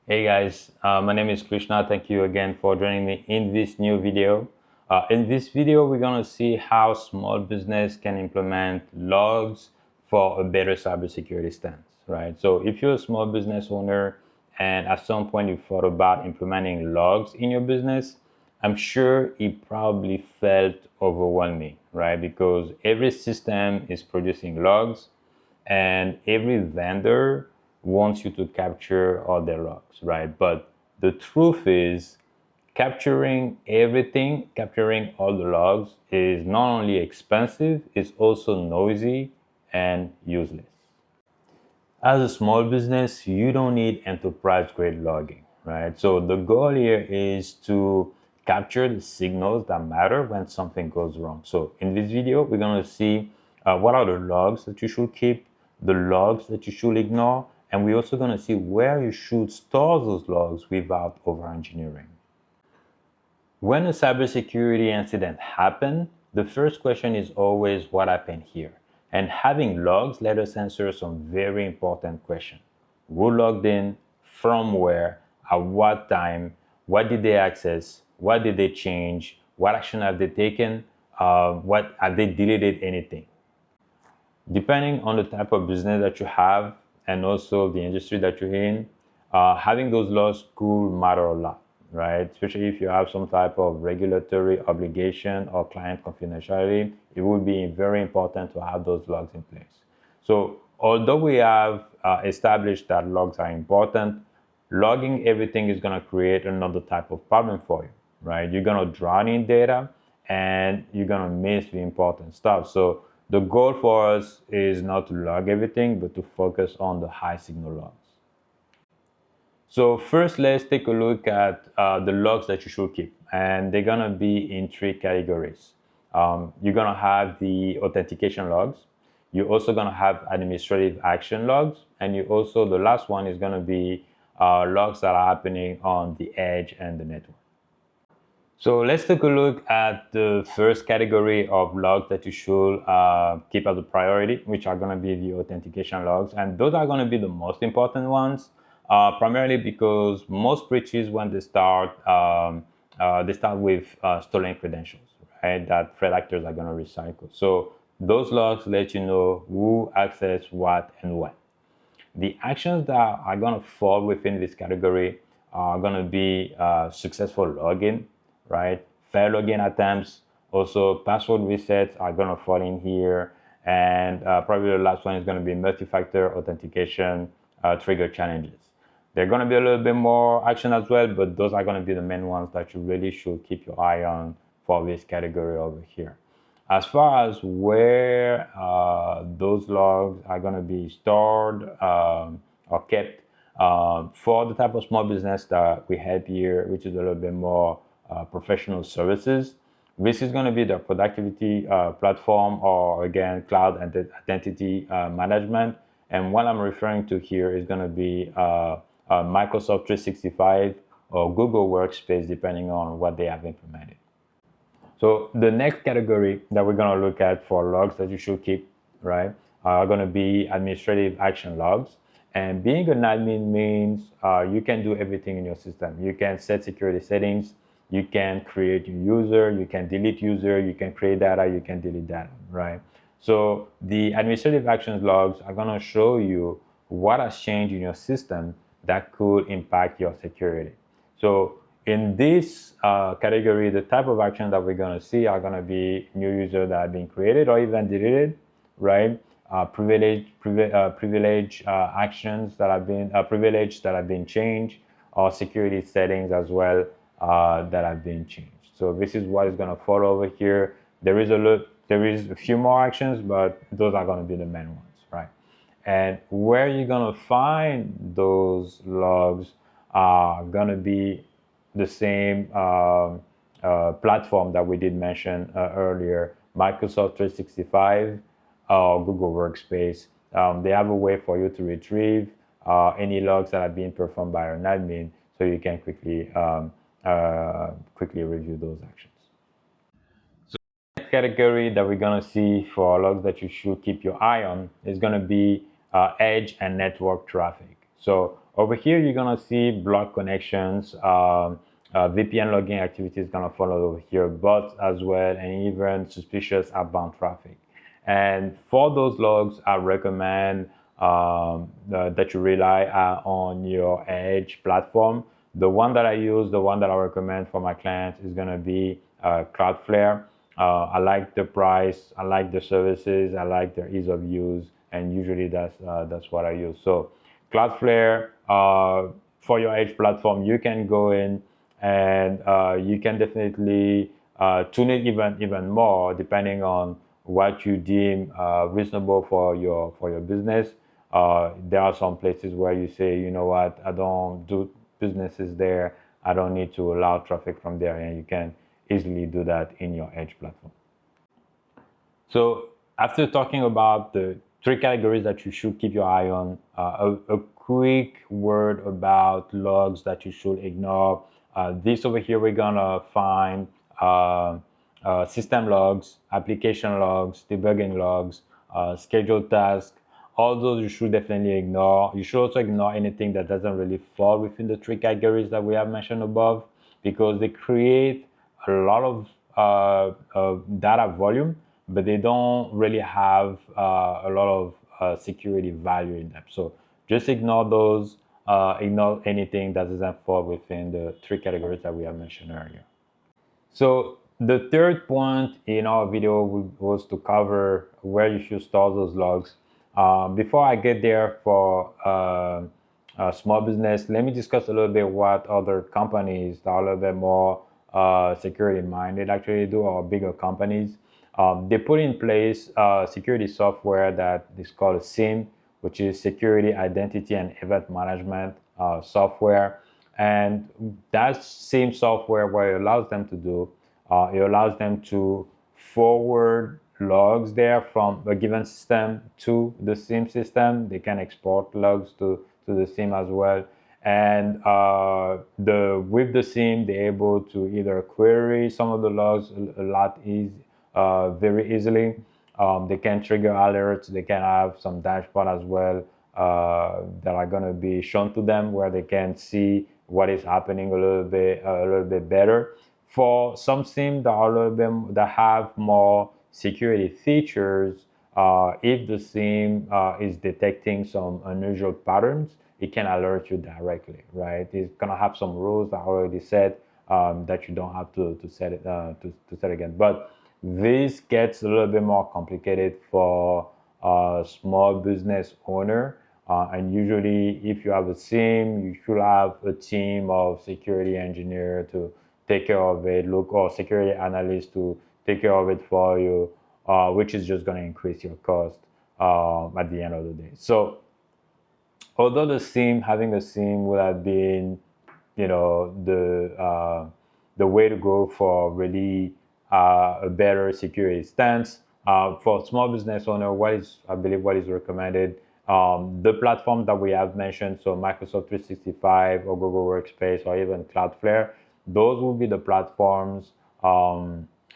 Hey guys, my name is Krishna. Thank you again for joining me in this new video. In this video, we're going to see how small business can implement logs for a better cybersecurity stance, right? So if you're a small business owner and at some point you thought about implementing logs in your business, I'm sure it probably felt overwhelming, right? Because every system is producing logs and every vendor wants you to capture all their logs, right? But the truth is, capturing everything, capturing all the logs is not only expensive, it's also noisy and useless. As a small business, you don't need enterprise grade logging, right? So the goal here is to capture the signals that matter when something goes wrong. So in this video, we're going to see what are the logs that you should keep, the logs that you should ignore, and we're also going to see where you should store those logs without over engineering. When a cybersecurity incident happens, the first question is always what happened here? And having logs let us answer some very important questions. Who logged in, from where, at what time, what did they access, what did they change, what action have they taken, what have they deleted anything. Depending on the type of business that you have and also the industry that you're in, having those laws could matter a lot, right? Especially if you have some type of regulatory obligation or client confidentiality, it would be very important to have those logs in place. So although we have established that logs are important, logging everything is going to create another type of problem for you, right? You're going to drown in data and you're going to miss the important stuff. So the goal for us is not to log everything, but to focus on the high signal logs. So first, let's take a look at the logs that you should keep. And they're gonna be in three categories. You're gonna have the authentication logs. You're also gonna have administrative action logs. And you also, the last one is gonna be logs that are happening on the edge and the network. So let's take a look at the first category of logs that you should keep as a priority, which are going to be the authentication logs. And those are going to be the most important ones, primarily because most breaches, when they start with stolen credentials, right? That threat actors are going to recycle. So those logs let you know who accessed what and when. The actions that are going to fall within this category are going to be successful login, right? Fair login attempts, also password resets are going to fall in here. And probably the last one is going to be multi-factor authentication trigger challenges. There are going to be a little bit more action as well, but those are going to be the main ones that you really should keep your eye on for this category over here. As far as where those logs are going to be stored or kept, for the type of small business that we have here, which is a little bit more professional services, this is going to be the productivity platform, or again, cloud and identity management. And what I'm referring to here is going to be Microsoft 365 or Google Workspace, depending on what they have implemented. So the next category that we're going to look at for logs that you should keep, right, are going to be administrative action logs. And being an admin means you can do everything in your system. You can set security settings, you can create a user, you can delete user, you can create data, you can delete data, right? So the administrative actions logs are going to show you what has changed in your system that could impact your security. So in this category, the type of actions that we're going to see are going to be new users that have been created or even deleted, right? Privilege actions that have been privileged that have been changed, or security settings as well that have been changed. So this is what is going to follow over here. There is a few more actions, but those are going to be the main ones, right? And where you're going to find those logs are going to be the same platform that we did mention earlier, Microsoft 365 or Google Workspace. They have a way for you to retrieve any logs that are being performed by an admin, so you can quickly review those actions. So the next category that we're going to see for logs that you should keep your eye on is going to be edge and network traffic. So over here, you're gonna see block connections, VPN logging activity is gonna follow over here, bots as well, and even suspicious outbound traffic. And for those logs, I recommend that you rely on your edge platform. The one that I use, the one that I recommend for my clients is gonna be Cloudflare. I like the price, I like the services, I like their ease of use, and usually that's what I use. So Cloudflare, for your edge platform, you can go in and you can definitely tune it even more depending on what you deem reasonable for your business. There are some places where you say, you know what, I don't do businesses there. I don't need to allow traffic from there, and you can easily do that in your edge platform. So after talking about the three categories that you should keep your eye on, a quick word about logs that you should ignore. This over here, we're gonna find system logs, application logs, debugging logs, scheduled tasks. All those you should definitely ignore. You should also ignore anything that doesn't really fall within the three categories that we have mentioned above, because they create a lot of data volume, but they don't really have a lot of security value in them. So just ignore those, ignore anything that doesn't fall within the three categories that we have mentioned earlier. So the third point in our video was to cover where you should store those logs. Before I get there for small business, let me discuss a little bit what other companies that are a little bit more security minded actually do, or bigger companies. They put in place security software that is called SIEM, which is Security Identity and Event Management software. And that same software, what it allows them to do, it allows them to forward logs there from a given system to the SIEM system. They can export logs to the SIEM as well. And with the SIEM, they're able to either query some of the logs a lot very easily. They can trigger alerts. They can have some dashboard as well that are going to be shown to them, where they can see what is happening a little bit better. For some SIEM that have more security features, if the SIEM is detecting some unusual patterns, it can alert you directly, right? It's gonna have some rules that are already set that you don't have to set it to set again. But this gets a little bit more complicated for a small business owner. And usually, if you have a SIEM, you should have a team of security engineer to take care of it, or security analyst to take care of it for you, which is just going to increase your cost at the end of the day. So, although having a SIEM would have been, the way to go for really a better security stance, for small business owner, I believe what is recommended, the platform that we have mentioned, so Microsoft 365 or Google Workspace or even Cloudflare, those will be the platforms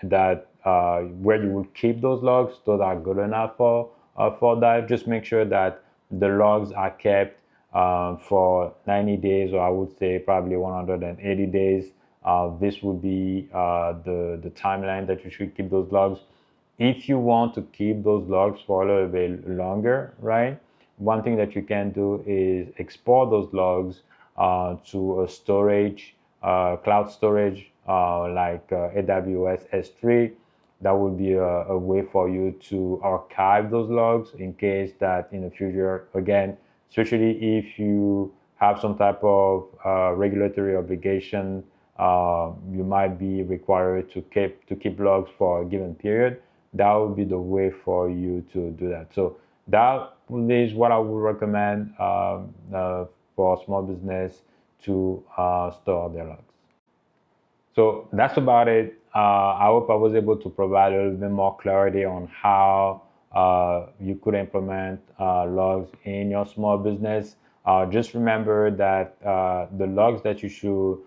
that where you will keep those logs. Those are good enough for that. Just make sure that the logs are kept for 90 days, or I would say probably 180 days. This would be the timeline that you should keep those logs. If you want to keep those logs for a little bit longer, right? One thing that you can do is export those logs to a storage, cloud storage, like AWS S3. That would be a way for you to archive those logs in case that in the future, again, especially if you have some type of regulatory obligation, you might be required to keep logs for a given period. That would be the way for you to do that. So that is what I would recommend for small business to store their logs. So that's about it. I hope I was able to provide a little bit more clarity on how you could implement logs in your small business. Just remember that the logs that you should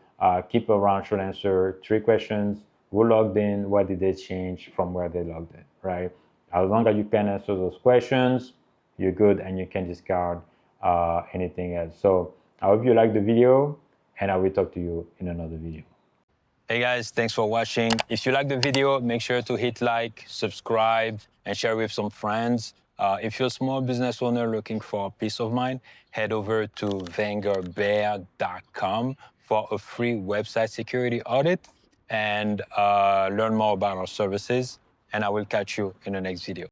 keep around should answer three questions. Who logged in? What did they change from where they logged in, right? As long as you can answer those questions, you're good, and you can discard anything else. So I hope you liked the video, and I will talk to you in another video. Hey guys, thanks for watching. If you like the video, make sure to hit like, subscribe, and share with some friends. If you're a small business owner looking for peace of mind, head over to vanguardbear.com for a free website security audit and learn more about our services. And I will catch you in the next video.